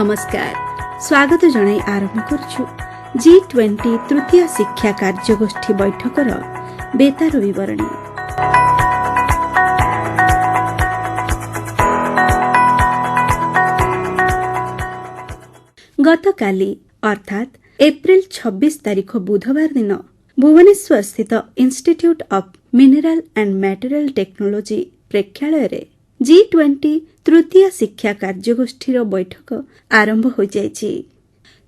नमस्कार स्वागत जनाई आरंभ करुछु G20 तृतीय शिक्षा कार्यगोष्ठी बैठकर बेतार विवरणी। गतकाली अर्थात एप्रिल 26 तारिख बुधवार दिन भुवनेश्वर स्थित institute of mineral and material technology प्रेक्षालय G20 तृतीय शिक्षा कार्यगोष्ठीर बैठक आरंभ हो जाइछि।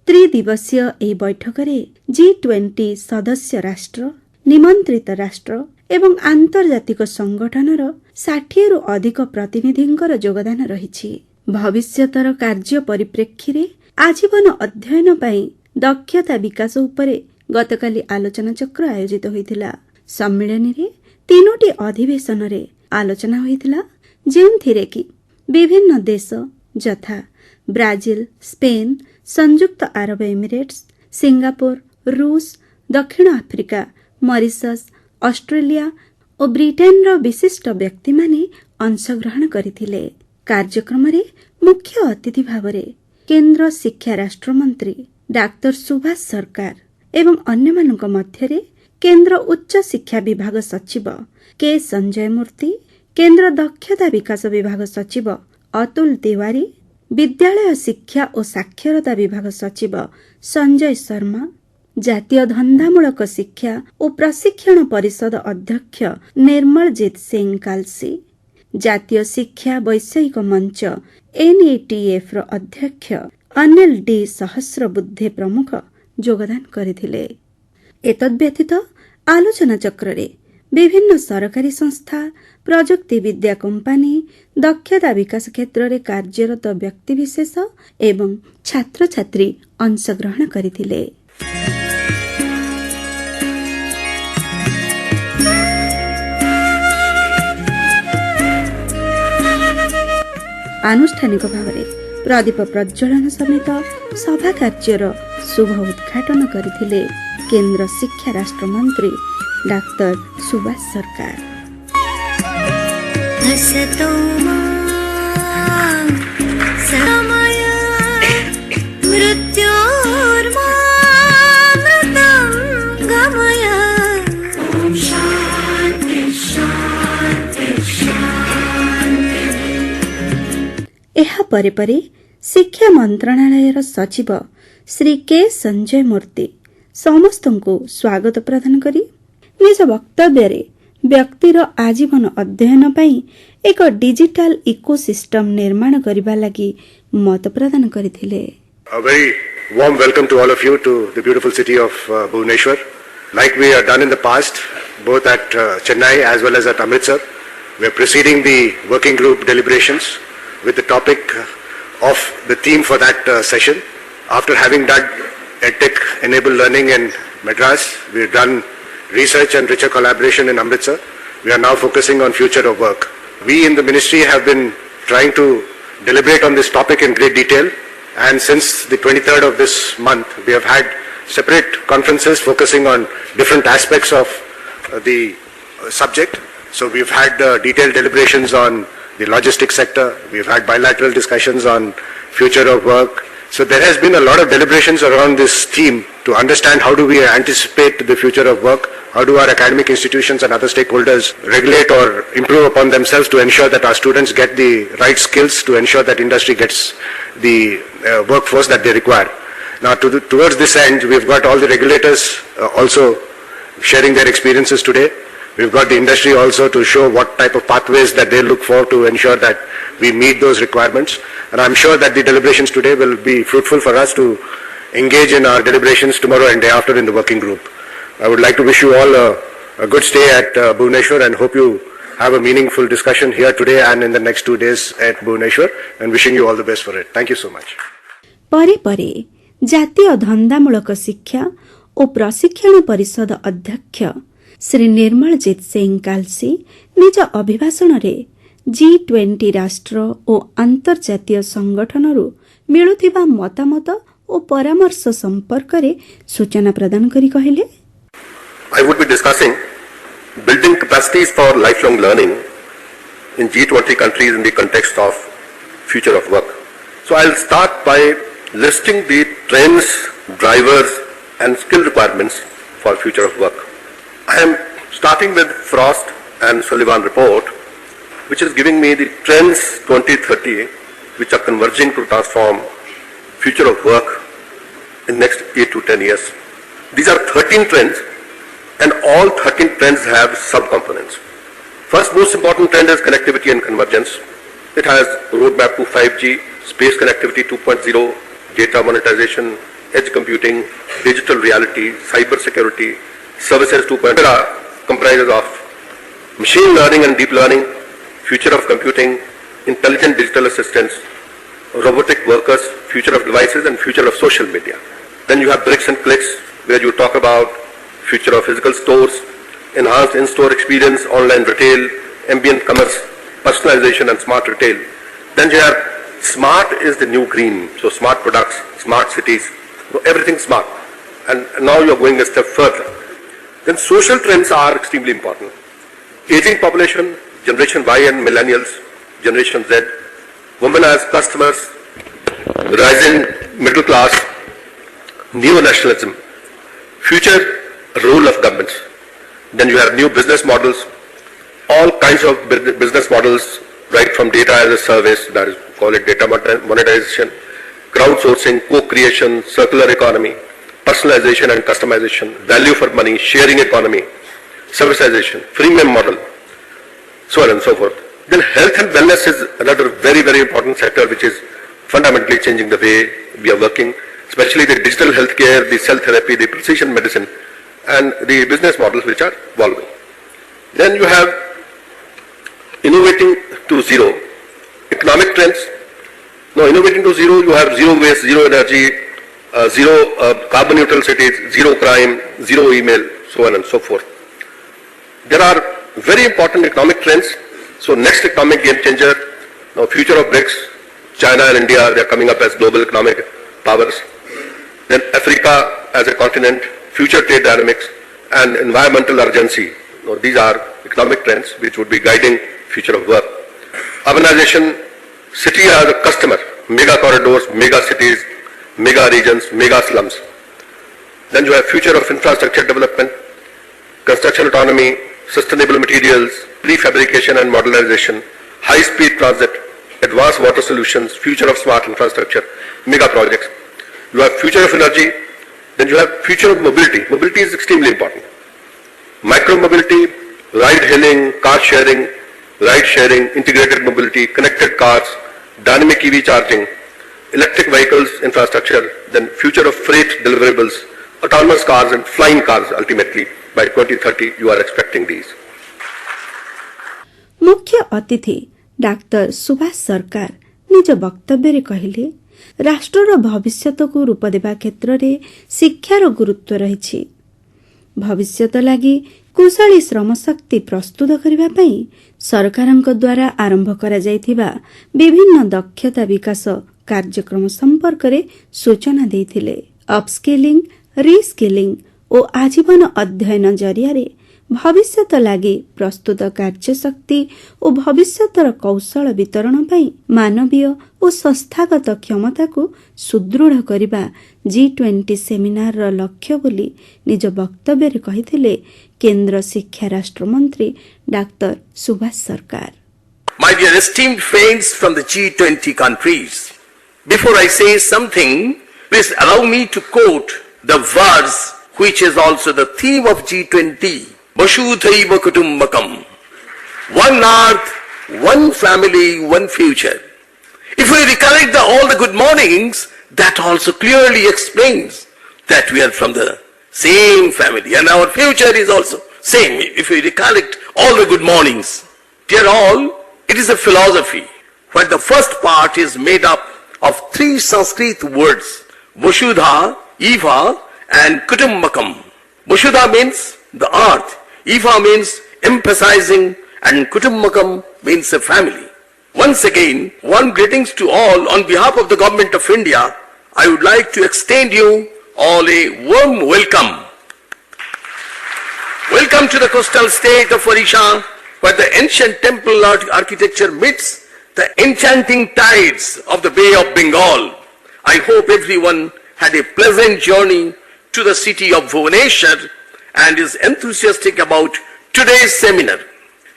त्रिदिवसीय एही बैठक रे G20 सदस्य राष्ट्र, निमंत्रित राष्ट्र एवं आंतर्जातिक संगठनर 60 रु अधिक प्रतिनिधिंकर योगदान रहिछि। भविष्यतर कार्य परिप्रेक्षी रे आजीवन अध्ययन पई दक्षता विकास उपरे गतकाली आलोचना चक्र आयोजित होइथिला। सम्मेलन रे तीनोटी अधिवेशन रे आलोचना होइथिला, जेउथिरे कि विभिन्न देश यथा ब्राजिल, स्पेन, संयुक्त अरब एमिरेट्स, सिंगापुर, रूस, दक्षिण आफ्रिका, मॉरिशस, ऑस्ट्रेलिया और ब्रिटेन रो विशिष्ट व्यक्ति माने अंशग्रहण करिथिले। कार्यक्रम रे मुख्य अतिथि भावरे केंद्र शिक्षा राष्ट्र मंत्री डाक्टर सुभाष सरकार एवं अन्य मानक मध्यरे केंद्र उच्च शिक्षा विभाग सचिव के संजय मूर्ति, केंद्र दक्षता विकास विभाग सचिव अतुल तिवारी, विद्यालय शिक्षा और साक्षरता विभाग सचिव संजय शर्मा, जातीय धंदामूलक शिक्षा और प्रशिक्षण परिषद अध्यक्ष निर्मलजीत सिंह कालसी, जातीय शिक्षा वैषयिक मंच NETF रो अध्यक्ष अनिल डी सहस्रबुद्धे प्रमुख योगदान करथिले। एतद्व्यतीत आलोचना चक्रे विभिन्न सरकारी संस्था, प्रजुक्ति विद्या कंपानी, दक्षता विकास क्षेत्र में कार्यरत व्यक्तिविशेष एवं छात्र छात्री अंशग्रहण करथिले। आनुष्ठानिक भाव में प्रदीप प्रज्वलन समेत सभा कार्यर शुभ उद्घाटन करथिले केंद्र शिक्षा राष्ट्र मंत्री डाक्टर सुभाष सरकार। एहा परे परे शिक्षा मंत्रणालय सचिव श्री के संजय मूर्ति समस्तଙ୍କୁ स्वागत प्रदान करी निज वक्तव्य व्यक्तिर आजीवन अध्ययन पई एक डिजिटल इकोसिस्टम निर्माण करबा लागि मत प्रदान करथिले। A very warm welcome to all of you to the beautiful city of Bhubaneswar. Like we have done in the past, both at Chennai as well as at Amritsar, we are proceeding the working group deliberations with the topic of the theme for that session. After having done EdTech enabled learning in Madras, we have done research and richer collaboration in Amritsar. We are now focusing on future of work. We in the ministry have been trying to deliberate on this topic in great detail, and since the 23rd of this month we have had separate conferences focusing on different aspects of the subject. So we've had detailed deliberations on the logistics sector, we've had bilateral discussions on future of work. So there has been a lot of deliberations around this theme to understand how do we anticipate the future of work, how do our academic institutions and other stakeholders regulate or improve upon themselves to ensure that our students get the right skills, to ensure that industry gets the workforce that they require. Now towards this end, we've got all the regulators also sharing their experiences today. We've got the industry also to show what type of pathways that they look for to ensure that we meet those requirements. And I'm sure that the deliberations today will be fruitful for us to engage in our deliberations tomorrow and day after in the working group. I would like to wish you all a good stay at Bhubaneswar and hope you have a meaningful discussion here today and in the next 2 days at Bhubaneswar, and wishing you all the best for it. Thank you so much. परे परे जातीय धंदामूलक शिक्षा और प्रशिक्षण परिषद अध्यक्ष श्री निर्मलजीत सिंह कालसी निज अभिभाषण रे G20 राष्ट्र और अंतर्जातीय संगठनरु मिलुथिबा मतामत और परामर्श संपर्क रे सूचना प्रदान करी कहिले। I would be discussing building capacities for lifelong learning in G20 countries in the context of future of work. So I'll start by listing the trends, drivers, and skill requirements for future of work. I am starting with Frost and Sullivan report, which is giving me the trends 2030, which are converging to transform future of work in next 8 to 10 years. These are 13 trends, and all 13 trends have sub-components. First most important trend is connectivity and convergence. It has roadmap to 5G, space connectivity 2.0, data monetization, edge computing, digital reality, cyber security, services 2.0. Behera comprises of machine learning and deep learning, future of computing, intelligent digital assistants, robotic workers, future of devices, and future of social media. Then you have bricks and clicks, where you talk about future of physical stores, enhanced in-store experience, online retail, ambient commerce, personalization, and smart retail. Then you have smart is the new green, so smart products, smart cities, everything smart. And now you are going a step further. Then social trends are extremely important. Aging population, Generation Y and Millennials, Generation Z, women as customers, rising middle class, neo-nationalism, future role of governments. Then you have new business models, all kinds of business models, right from data as a service, that is, call it data monetization, crowdsourcing, co-creation, circular economy, personalization and customization, value for money, sharing economy, servicization, freemium model, so on and so forth. Then health and wellness is another very, very important sector which is fundamentally changing the way we are working, especially the digital healthcare, the cell therapy, the precision medicine, and the business models which are evolving. Then you have innovating to zero, economic trends. Now innovating to zero, you have zero waste, zero energy, zero carbon neutral cities, zero crime, zero email, so on and so forth. There are very important economic trends. So next economic game changer, now future of BRICS, China and India, they are coming up as global economic powers. Then Africa as a continent, future trade dynamics, and environmental urgency. Now, these are economic trends which would be guiding future of work. Urbanization, city as a customer, mega corridors, mega cities, mega regions, mega slums. Then you have future of infrastructure development, construction autonomy, sustainable materials, prefabrication and modernization, high-speed transit, advanced water solutions, future of smart infrastructure, mega projects. You have future of energy, then you have future of mobility. Mobility is extremely important. Micro-mobility, ride-hailing, car-sharing, ride-sharing, integrated mobility, connected cars, dynamic EV charging, electric vehicles infrastructure, then future of freight deliverables, autonomous cars and flying cars ultimately. By 2030, you are expecting these. मुख्य अतिथि doctor Subhash सरकार निज वक्तव्य कहले राष्ट्रर भविष्यत को रूप देवा क्षेत्र में शिक्षार गुरुत्व रही भविष्यत लगी कुशली श्रमशक्ति प्रस्तुत करने सरकार द्वारा आरंभ करा जायथिबा विभिन्न दक्षता विकास कार्यक्रम संपर्क में सूचना देथिले। अपस्किलिंग, रिस्किलिंग और आजीवन अध्ययन जरिया भविष्यत लागि प्रस्तुत कार्यशक्ति और भविष्यतर कौशल वितरण पई मानवीय और संस्थागत क्षमता को सुदृढ़ करबा G20 सेमिनार र लक्ष्य बोली निज वक्तव्य रे कहिथिले केंद्र शिक्षा राष्ट्र मंत्री डाक्टर सुभाष सरकार। My dear esteemed friends from the G20 countries, before I say something, please allow me to quote the verse which is also the theme of G20. Vasudhaiva Kutumbakam. One earth, one family, one future. If we recollect all the good mornings, that also clearly explains that we are from the same family and our future is also same. If we recollect all the good mornings. Dear all, it is a philosophy where the first part is made up of 3 Sanskrit words, Vasudha, Eva and Kutumbakam. Vasudha means the earth. Eva means emphasizing and Kutumbakam means a family. Once again, warm greetings to all on behalf of the Government of India. I would like to extend you all a warm welcome. Welcome to the coastal state of Odisha, where the ancient temple architecture meets the enchanting tides of the Bay of Bengal. I hope everyone had a pleasant journey to the city of Bhubaneswar and is enthusiastic about today's seminar.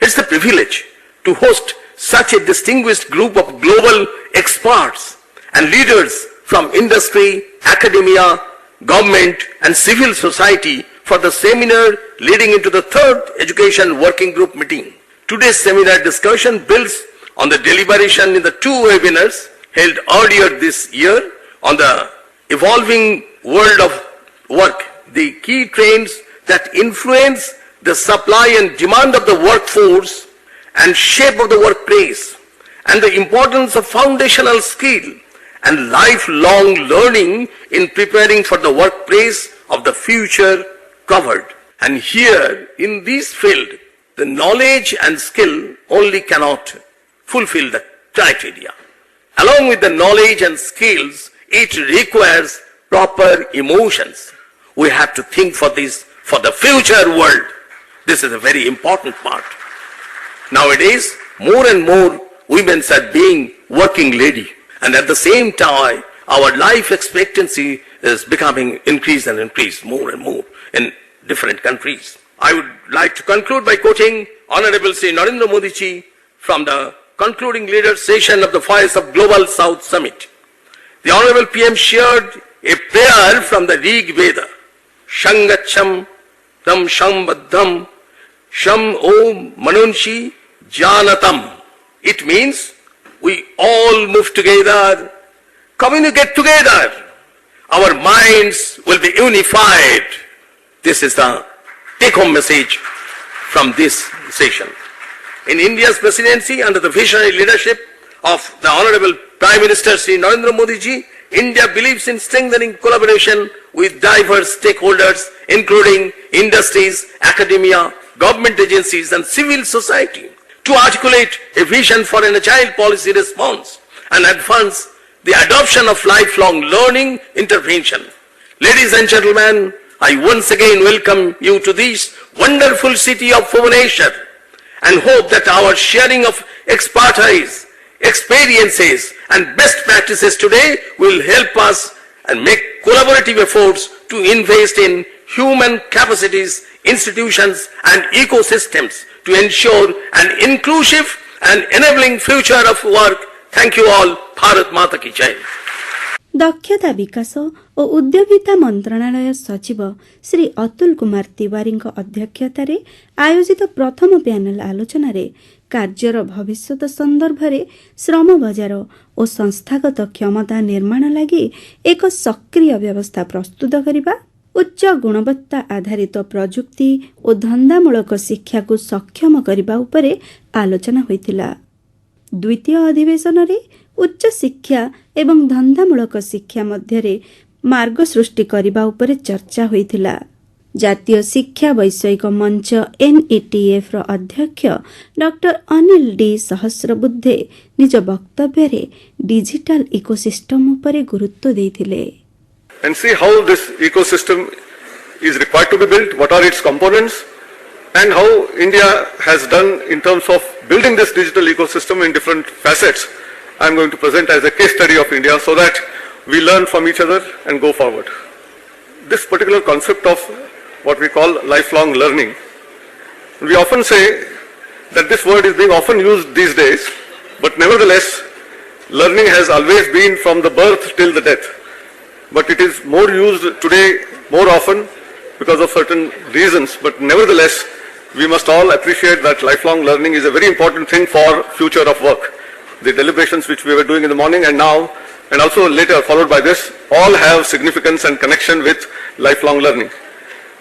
It's a privilege to host such a distinguished group of global experts and leaders from industry, academia, government and civil society for the seminar leading into the third Education Working Group meeting. Today's seminar discussion builds on the deliberation in the two webinars held earlier this year on the evolving world of work, the key trends that influence the supply and demand of the workforce and shape of the workplace, and the importance of foundational skill and lifelong learning in preparing for the workplace of the future covered. And here, in this field, the knowledge and skill only cannot fulfill the criteria. Along with the knowledge and skills, it requires proper emotions. We have to think for this, for the future world. This is a very important part. Nowadays, more and more women are being working lady. And at the same time, our life expectancy is becoming increased and increased more and more in different countries. I would like to conclude by quoting Honorable Sri Narendra Modi ji from the concluding leader session of the Voice of Global South Summit. The Honorable PM shared a prayer from the Rig Veda. Shangacham tam shambaddham sham om manunshi janatam. It means we all move together, communicate together. Our minds will be unified. This is the take-home message from this session. In India's presidency, under the visionary leadership of the Honorable Prime Minister Sri Narendra Modi ji, India believes in strengthening collaboration with diverse stakeholders, including industries, academia, government agencies, and civil society, to articulate a vision for an agile policy response and advance the adoption of lifelong learning intervention. Ladies and gentlemen, I once again welcome you to this wonderful city of Bhubaneswar and hope that our sharing of expertise, experiences and best practices today will help us and make collaborative efforts to invest in human capacities, institutions and ecosystems to ensure an inclusive and enabling future of work. Thank you all. Bharat Mata ki Jai. ଦକ୍ଷତା ବିକାଶ ଓ ଉଦ୍ୟୋଗିତା ମନ୍ତ୍ରଣାଳୟ ସଚିବ ଶ୍ରୀ ଅତୁଲ କୁମାର ତିୱାରୀଙ୍କ ଅଧ୍ୟକ୍ଷତାରେ ଆୟୋଜିତ ପ୍ରଥମ panel ଆଲୋଚନାରେ କାର୍ଯ୍ୟର ଭବିଷ୍ୟତ ସନ୍ଦର୍ଭରେ ଶ୍ରମ ବଜାର ଓ ସଂସ୍ଥାଗତ କ୍ଷମତା ନିର୍ମାଣ ଲାଗି ଏକ ସକ୍ରିୟ ବ୍ୟବସ୍ଥା ପ୍ରସ୍ତୁତ କରିବା, ଉଚ୍ଚ ଗୁଣବତ୍ତା ଆଧାରିତ ପ୍ରଯୁକ୍ତି ଓ ଧନ୍ଦାମୂଳକ ଶିକ୍ଷାକୁ ସକ୍ଷମ କରିବା ଉପରେ ଆଲୋଚନା ହୋଇଥିଲା। ଦ୍ୱିତୀୟ ଅଧିବେଶନରେ ଉଚ୍ଚ ଶିକ୍ଷା ଏବଂ ଧନ୍ଦାମୂଳକ ଶିକ୍ଷା ମଧ୍ୟରେ ମାର୍ଗ ସୃଷ୍ଟି କରିବା ଉପରେ ଚର୍ଚ୍ଚା ହୋଇଥିଲା। ଜାତୀୟ ଶିକ୍ଷା ବୈଷୟିକ ମଞ୍ଚ NETFର ଅଧ୍ୟକ୍ଷ ଡକ୍ଟର ଅନିଲ ଡି ସହସ୍ରବୁଦ୍ଧେ ନିଜ ବକ୍ତବ୍ୟରେ ଡିଜିଟାଲ ଇକୋସିଷ୍ଟମ ଉପରେ ଗୁରୁତ୍ୱ ଦେଇଥିଲେ। And see how this ecosystem is required to be built, what are its components, and how India has done in terms of building this digital ecosystem in different facets. I am going to present as a case study of India so that we learn from each other and go forward. This particular concept of what we call lifelong learning, we often say that this word is being often used these days, but nevertheless, learning has always been from the birth till the death. But it is more used today, more often, because of certain reasons. But nevertheless, we must all appreciate that lifelong learning is a very important thing for future of work. The deliberations which we were doing in the morning and now, and also later followed by this, all have significance and connection with lifelong learning.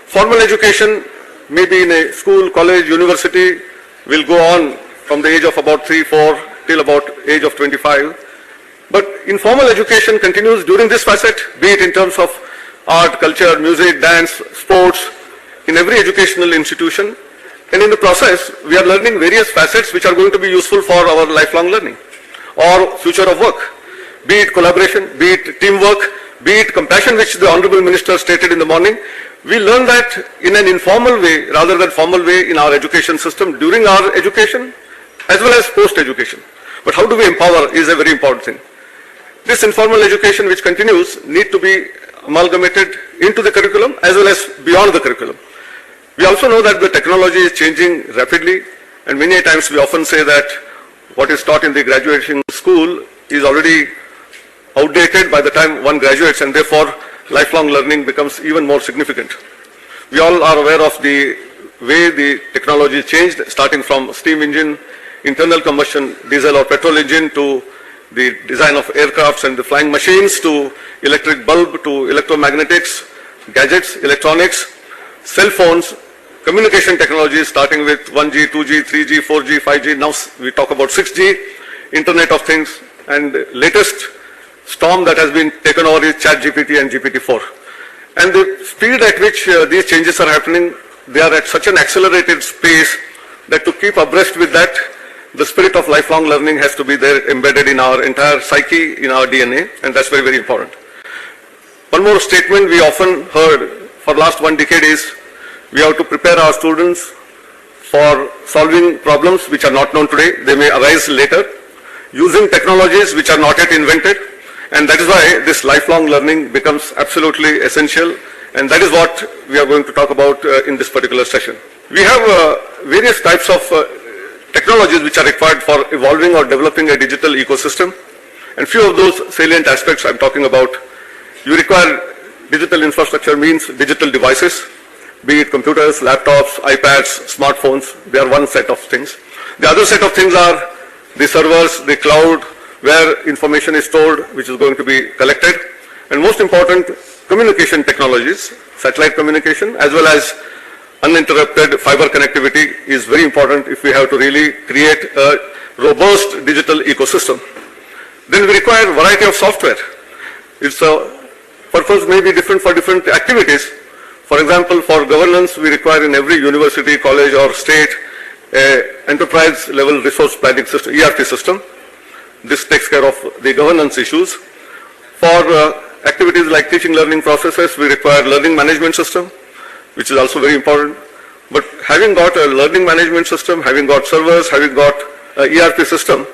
Formal education, maybe in a school, college, university, will go on from the age of about 3, 4 till about age of 25. But informal education continues during this facet, be it in terms of art, culture, music, dance, sports, in every educational institution. And in the process, we are learning various facets which are going to be useful for our lifelong learning or future of work. Be it collaboration, be it teamwork, be it compassion, which the Honorable Minister stated in the morning. We learn that in an informal way rather than formal way in our education system during our education as well as post-education. But how do we empower is a very important thing. This informal education which continues need to be amalgamated into the curriculum as well as beyond the curriculum. We also know that the technology is changing rapidly, and many times we often say that what is taught in the graduation school is already outdated by the time one graduates, and therefore lifelong learning becomes even more significant. We all are aware of the way the technology changed, starting from steam engine, internal combustion diesel or petrol engine, to the design of aircrafts and the flying machines, to electric bulb, to electromagnetics, gadgets, electronics, cell phones, communication technologies starting with 1G, 2G, 3G, 4G, 5G, now we talk about 6G, Internet of Things, and latest storm that has been taken over is ChatGPT and GPT-4. And the speed at which these changes are happening, they are at such an accelerated pace that to keep abreast with that, the spirit of lifelong learning has to be there embedded in our entire psyche, in our DNA, and that's very, very important. One more statement we often heard for last 1 decade is we have to prepare our students for solving problems which are not known today. They may arise later, using technologies which are not yet invented, and that is why this lifelong learning becomes absolutely essential, and that is what we are going to talk about in this particular session. We have various types of technologies which are required for evolving or developing a digital ecosystem, and few of those salient aspects I'm talking about. You require digital infrastructure, means digital devices, be it computers, laptops, iPads, smartphones. They are one set of things. The other set of things are the servers, the cloud, where information is stored, which is going to be collected, and most important, communication technologies, satellite communication, as well as uninterrupted fiber connectivity is very important if we have to really create a robust digital ecosystem. Then we require a variety of software. Its purpose may be different for different activities. For example, for governance, we require in every university, college or state, enterprise level resource planning system, ERP system. This takes care of the governance issues. For activities like teaching learning processes, we require learning management system, which is also very important. But having got a learning management system, having got servers, having got an ERP system,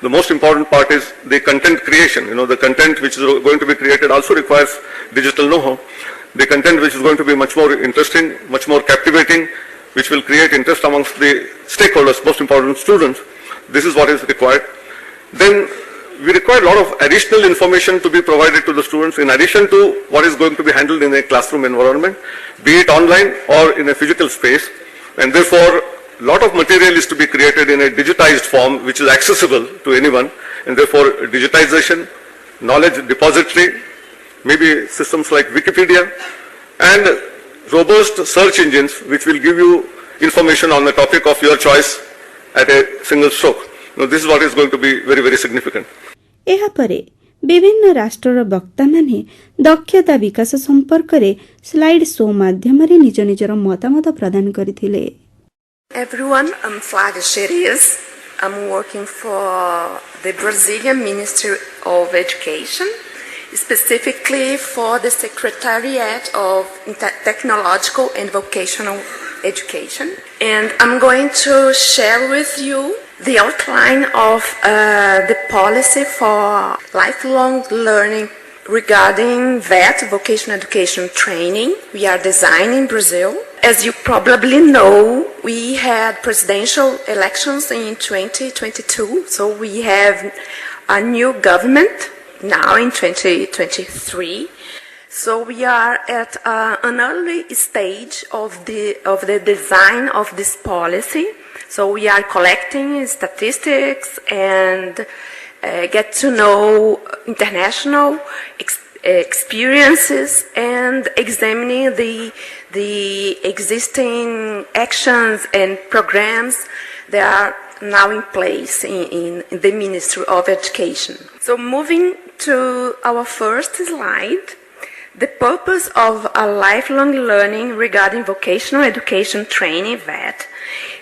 the most important part is the content creation. The content which is going to be created also requires digital know-how. The content which is going to be much more interesting, much more captivating, which will create interest amongst the stakeholders, most important students. This is what is required. Then we require a lot of additional information to be provided to the students in addition to what is going to be handled in a classroom environment, be it online or in a physical space. And therefore, a lot of material is to be created in a digitized form which is accessible to anyone. And therefore, digitization, knowledge depository, maybe systems like Wikipedia, and robust search engines which will give you information on the topic of your choice at a single stroke. This is what is going to be very, very significant. ଏହାପରେ ବିଭିନ୍ନ ରାଷ୍ଟ୍ରର ବକ୍ତାମାନେ ଦକ୍ଷତା ବିକାଶ ସମ୍ପର୍କରେ slide show ମାଧ୍ୟମରେ ନିଜ ନିଜର ମତାମତ ପ୍ରଦାନ କରିଥିଲେ. Everyone, I'm Flávia Xerias. I'm working for the Brazilian Ministry of Education, specifically for the Secretariat of Technological and Vocational Education. And I'm going to share with you the outline of the policy for lifelong learning regarding VET, vocational education training. We are designing in Brazil. As you probably know, we had presidential elections in 2022, so we have a new government now in 2023. So we are at an early stage of the design of this policy. So we are collecting statistics and get to know international experiences and examining the existing actions and programs that are now in place in the Ministry of Education. So moving to our first slide. The purpose of a lifelong learning regarding vocational education training, VET,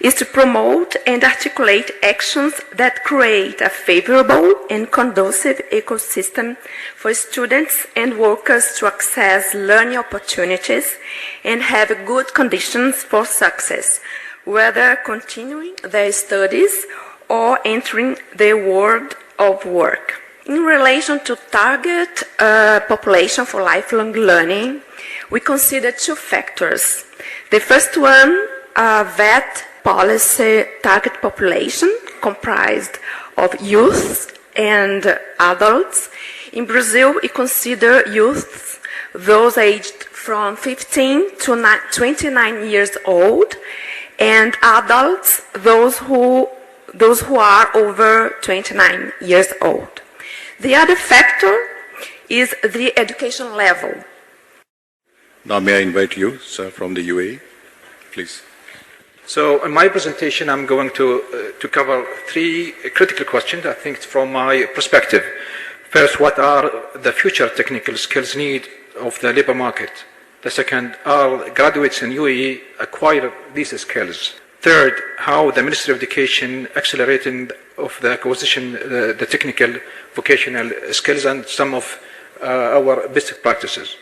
is to promote and articulate actions that create a favorable and conducive ecosystem for students and workers to access learning opportunities and have good conditions for success, whether continuing their studies or entering the world of work. In relation to target population for lifelong learning, we consider two factors. The first one, VET policy target population comprised of youth and adults. In Brazil, we consider youth those aged from 15 to 29 years old, and adults those who are over 29 years old. The other factor is the education level. Now may I invite you, sir, from the UAE, please. So in my presentation, I'm going to cover three critical questions, I think, from my perspective. First, what are the future technical skills need of the labor market? The second, are graduates in UAE acquire these skills? Third, how the Ministry of Education accelerating of the acquisition, the technical vocational skills and some of our best practices.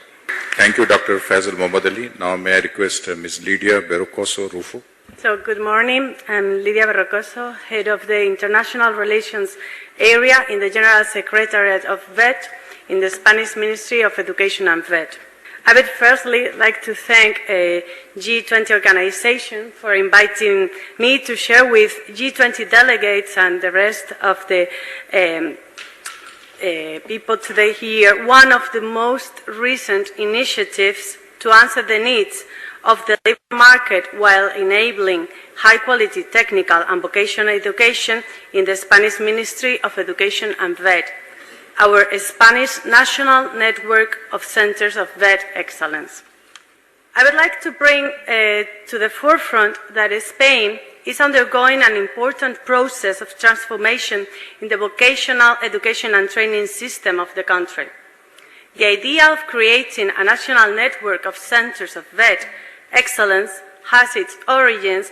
Thank you, Dr. Faisal Mohammad Ali. Now may I request Ms. Lydia Berrocoso Rufo. So good morning. I'm Lydia Berrocoso, head of the International Relations Area in the General Secretariat of VET in the Spanish Ministry of Education and VET. I would firstly like to thank G20 organization for inviting me to share with G20 delegates and the rest of the people today here one of the most recent initiatives to answer the needs of the labor market while enabling high-quality technical and vocational education in the Spanish Ministry of Education and VET, our Spanish national network of centers of VET excellence. I would like to bring to the forefront that Spain is undergoing an important process of transformation in the vocational education and training system of the country. The idea of creating a national network of centers of VET excellence has its origins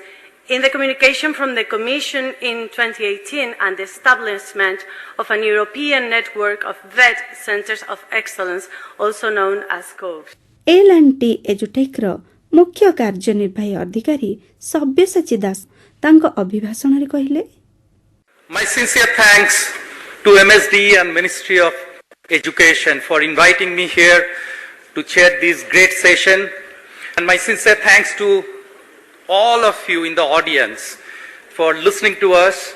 in the communication from the Commission in 2018 and the establishment of an European network of VET Centers of Excellence, also known as COVs. L&T एजुटेक्र मुख्य कार्यनिर्वाही अधिकारी सब्यसाची दास तांको अभिभाषण कहिले My sincere thanks to MSD and Ministry of Education for inviting me here to chair this great session, and my sincere thanks to all of you in the audience for listening to us.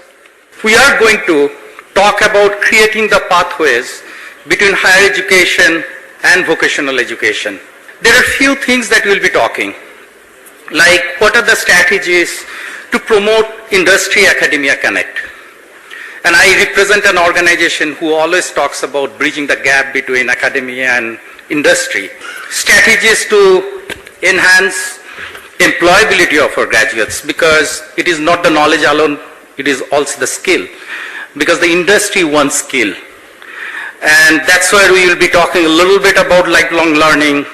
We are going to talk about creating the pathways between higher education and vocational education. There are few things that we'll be talking, like what are the strategies to promote industry-academia connect. And I represent an organization who always talks about bridging the gap between academia and industry. Strategies to enhance employability of our graduates, because it is not the knowledge alone, it is also the skill, because the industry wants skill. And that's why we will be talking a little bit about lifelong learning,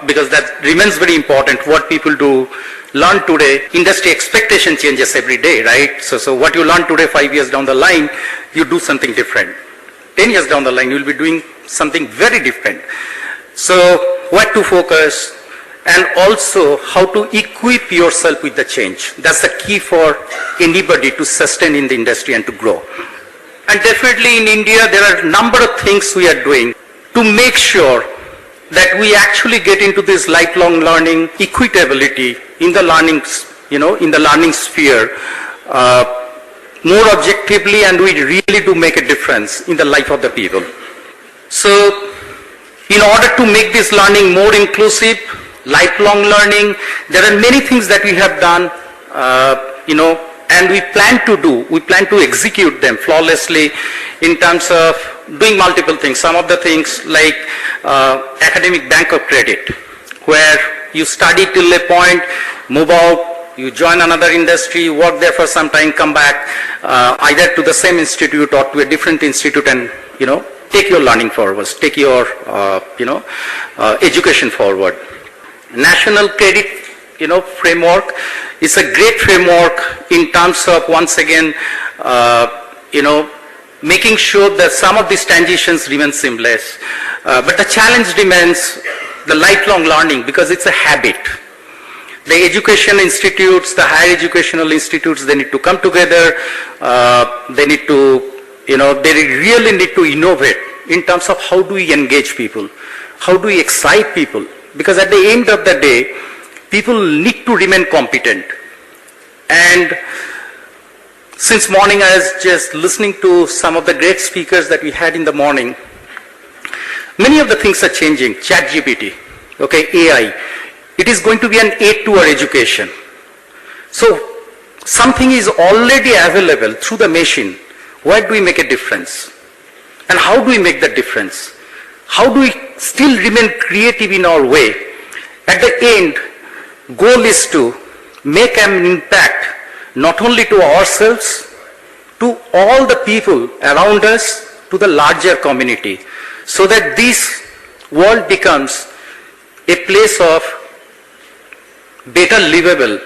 because that remains very important. What people do learn today, industry expectation changes every day, right? So what you learn today, 5 years down the line, you do something different. 10 years down the line, you will be doing something very different. So what to focus, and also how to equip yourself with the change. That's the key for anybody to sustain in the industry and to grow. And definitely in India, there are a number of things we are doing to make sure that we actually get into this lifelong learning equitability in the learning, in the learning sphere more objectively, and we really do make a difference in the life of the people. So in order to make this learning more inclusive, lifelong learning, there are many things that we have done, and we plan to execute them flawlessly in terms of doing multiple things. Some of the things like academic bank of credit, where you study till a point, move out, you join another industry, work there for some time, come back, either to the same institute or to a different institute, and take your learning forward, take your education forward. National credit framework is a great framework in terms of, once again, making sure that some of these transitions remain seamless. But the challenge remains the lifelong learning, because it's a habit. The education institutes, the higher educational institutes, they need to come together, they need to they really need to innovate in terms of how do we engage people, how do we excite people, because at the end of the day, people need to remain competent. And since morning I was just listening to some of the great speakers that we had in the morning. Many of the things are changing. ChatGPT, AI. It is going to be an aid to our education. So something is already available through the machine. Where do we make a difference? And how do we make that difference? How do we still remain creative in our way? At the end, goal is to make an impact not only to ourselves, to all the people around us, to the larger community, so that this world becomes a place of better livable,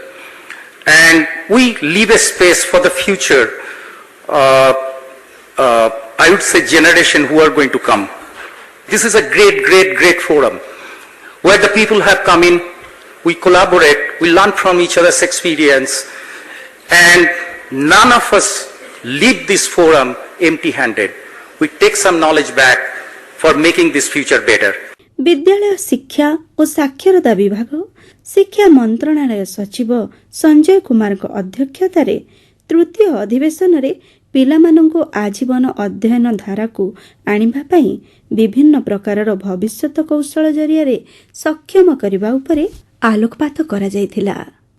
and we leave a space for the future, I would say, generation who are going to come. This is a great forum where the people have come in, we collaborate, we learn from each other's experience, and none of us leave this forum empty-handed. We take some knowledge back for making this future better. विद्यालय शिक्षा और साक्षरता विभाग शिक्षा मंत्रणालय सचिव संजय कुमार अध्यक्षतार तृतीय अधिवेशन में पिलामानंको आजीवन अध्ययन धारा को आनिबा पई विभिन्न प्रकारर भविष्यत कौशल जरिया सक्षम करबा उपरे आलोकपात करा जायथिला।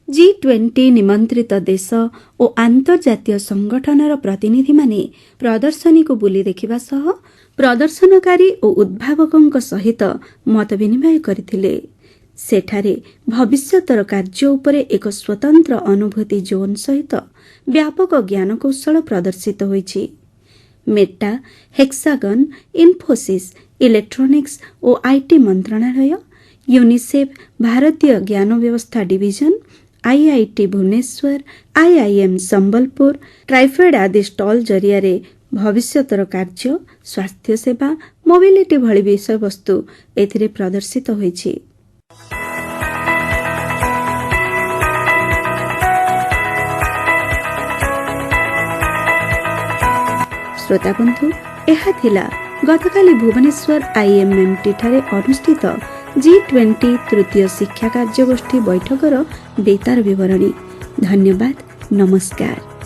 G20 निमंत्रित देश और आंतर्जातीय संगठनर प्रतिनिधि माने प्रदर्शनी को बुली देखिबा सह प्रदर्शनकारी और उद्भावकों सहित मत विनिमय करथिले। सेठारे भविष्यतर कार्य उपरे एक स्वतंत्र अनुभूति जोन सहित व्यापक ज्ञान कौशल प्रदर्शित होईछि। मेटा, हेक्सागन, इन्फोसिस, इलेक्ट्रॉनिक्स और आईटी मंत्रणालय, यूनिसेफ, भारतीय ज्ञान व्यवस्था division, IIT Bhubaneswar, IIM Sambalpur, TRIFED आदि स्टॉल जरिया भविष्यतर कार्य, स्वास्थ्य सेवा, मोबिलिटी भली विषय वस्तु एथिरे प्रदर्शित होईछि। श्रोता बंधु, यह थिला गतकाली भुवनेश्वर IMMT ठारे अनुष्ठित G20 तृतीय शिक्षा कार्यगोष्ठी बैठकर बेतार विवरणी। धन्यवाद, नमस्कार।